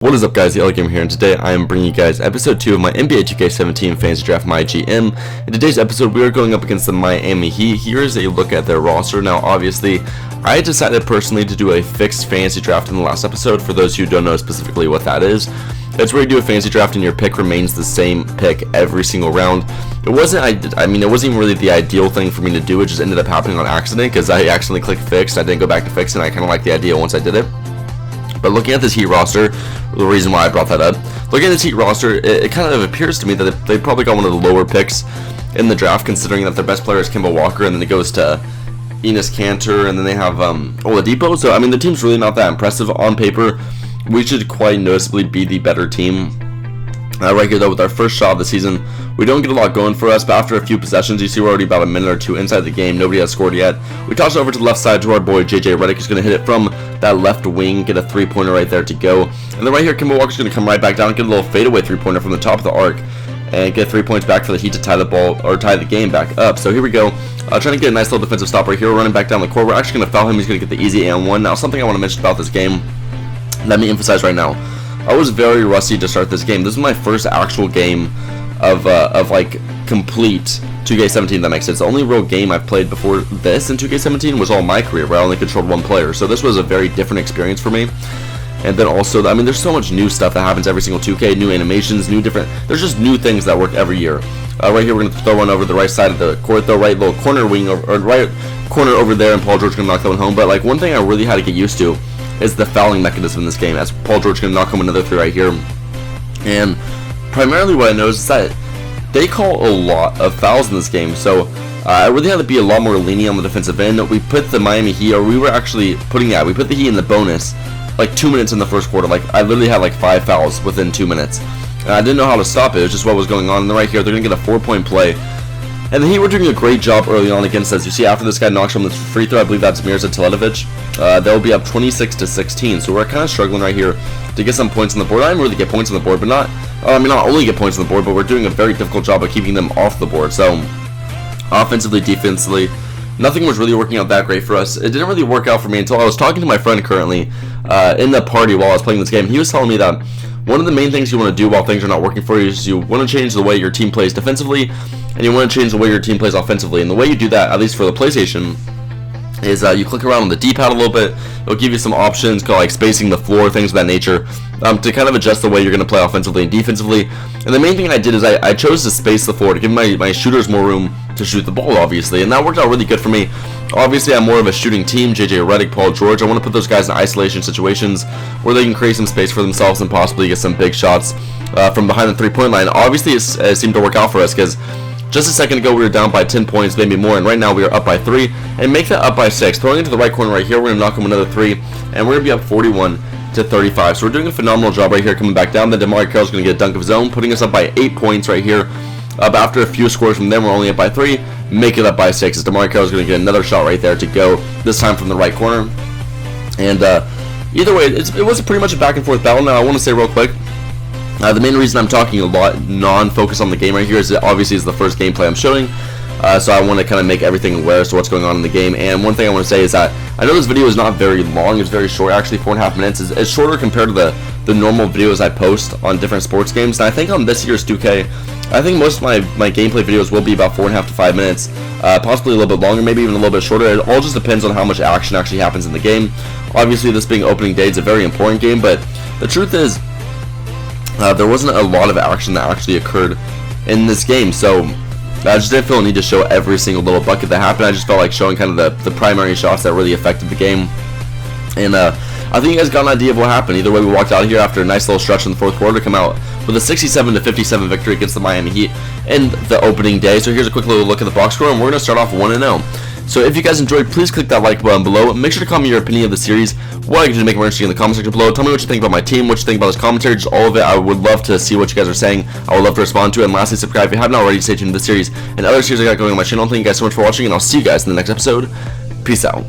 What is up, guys? The Mygm here, and today I am bringing you guys episode 2 of my NBA 2K17 Fantasy Draft Mygm. In today's episode, we are going up against the Miami Heat. Here is a look at their roster. Now, obviously, I decided personally to do a fixed fantasy draft in the last episode. For those who don't know specifically what that is, it's where you do a fantasy draft and your pick remains the same pick every single round. It wasn't even really the ideal thing for me to do. It just ended up happening on accident because I accidentally clicked fixed. I didn't go back to fix, and I kind of liked the idea once I did it. But looking at this Heat roster, the reason why I brought that up, looking at this Heat roster, it kind of appears to me that they probably got one of the lower picks in the draft, considering that their best player is Kemba Walker, and then it goes to Enes Kanter, and then they have Oladipo. So, I mean, the team's really not that impressive on paper. We should quite noticeably be the better team. Right here, though, with our first shot of the season, we don't get a lot going for us, but after a few possessions, you see we're already about a minute or two inside the game. Nobody has scored yet. We toss it over to the left side to our boy JJ Redick, who's going to hit it from that left wing, get a three-pointer right there to go. And then right here, Kemba Walker's going to come right back down, get a little fadeaway three-pointer from the top of the arc, and get 3 points back for the Heat to tie the ball, or tie the game back up. So here we go. Trying to get a nice little defensive stop right here. We're running back down the court. We're actually going to foul him. He's going to get the easy and one. Now, something I want to mention about this game, let me emphasize right now. I was very rusty to start this game. This is my first actual game of like complete 2K17. That makes sense. The only real game I've played before this in 2K17 was all my career, where I only controlled one player. So this was a very different experience for me. And then also, I mean, there's so much new stuff that happens every single 2K, new animations, there's just new things that work every year. Right here, we're going to throw one over the right side of the court, though, right little corner wing, or right corner over there, and Paul George going to knock that one home. But like, one thing I really had to get used to is the fouling mechanism in this game, as Paul George going to knock home another three right here. And primarily what I noticed is that they call a lot of fouls in this game, so I really had to be a lot more lenient on the defensive end. We put the Miami Heat, or we were actually putting we put the Heat in the bonus like 2 minutes in the first quarter. Like, I literally had like 5 fouls within 2 minutes, and I didn't know how to stop it. It was just what was going on. And then right here, they're going to get a 4-point play. And the Heat were doing a great job early on against us. You see, after this guy knocks from the free throw, I believe that's Mirza Teletovic, they'll be up 26-16. So we're kind of struggling right here to get some points on the board. I didn't really get points on the board, but not only get points on the board, but we're doing a very difficult job of keeping them off the board. So offensively, defensively, nothing was really working out that great for us. It didn't really work out for me until I was talking to my friend currently in the party while I was playing this game. He was telling me that one of the main things you want to do while things are not working for you is you want to change the way your team plays defensively, and you want to change the way your team plays offensively. And the way you do that, at least for the PlayStation, is you click around on the D-pad a little bit. It'll give you some options called like spacing the floor, things of that nature, to kind of adjust the way you're going to play offensively and defensively. And the main thing I did is I chose to space the floor to give my shooters more room to shoot the ball, obviously, and that worked out really good for me. Obviously, I'm more of a shooting team. JJ Redick, Paul George, I want to put those guys in isolation situations where they can create some space for themselves and possibly get some big shots from behind the three-point line. Obviously, it seemed to work out for us because just a second ago we were down by 10 points, maybe more, and right now we are up by 3, and make that up by 6. Throwing into the right corner right here, we're going to knock him another 3, and we're going to be up 41-35. So we're doing a phenomenal job right here coming back down. Then DeMar Carroll's going to get a dunk of his own, putting us up by 8 points right here. But after a few scores from them, we're only up by 3. Make it up by 6 as DeMar Carroll's going to get another shot right there to go, this time from the right corner. And either way, it was pretty much a back and forth battle. Now I want to say real quick, the main reason I'm talking a lot non-focus on the game right here is that obviously it's the first gameplay I'm showing, so I want to kind of make everything aware as to what's going on in the game. And one thing I want to say is that I know this video is not very long, it's very short, actually 4.5 minutes. It's shorter compared to the normal videos I post on different sports games, and I think on this year's 2K, I think most of my gameplay videos will be about 4.5 to 5 minutes, possibly a little bit longer, maybe even a little bit shorter. It all just depends on how much action actually happens in the game. Obviously, this being opening day, it's a very important game, but the truth is, there wasn't a lot of action that actually occurred in this game, so I just didn't feel a need to show every single little bucket that happened. I just felt like showing kind of the primary shots that really affected the game. And I think you guys got an idea of what happened. Either way, we walked out here after a nice little stretch in the fourth quarter to come out with a 67-57 victory against the Miami Heat in the opening day. So here's a quick little look at the box score, and we're going to start off 1-0. So if you guys enjoyed, please click that like button below. Make sure to comment your opinion of the series. What I can do to make it more interesting in the comment section below. Tell me what you think about my team, what you think about this commentary, just all of it. I would love to see what you guys are saying. I would love to respond to it. And lastly, subscribe if you haven't already. Stay tuned to this series and other series I got going on my channel. Thank you guys so much for watching, and I'll see you guys in the next episode. Peace out.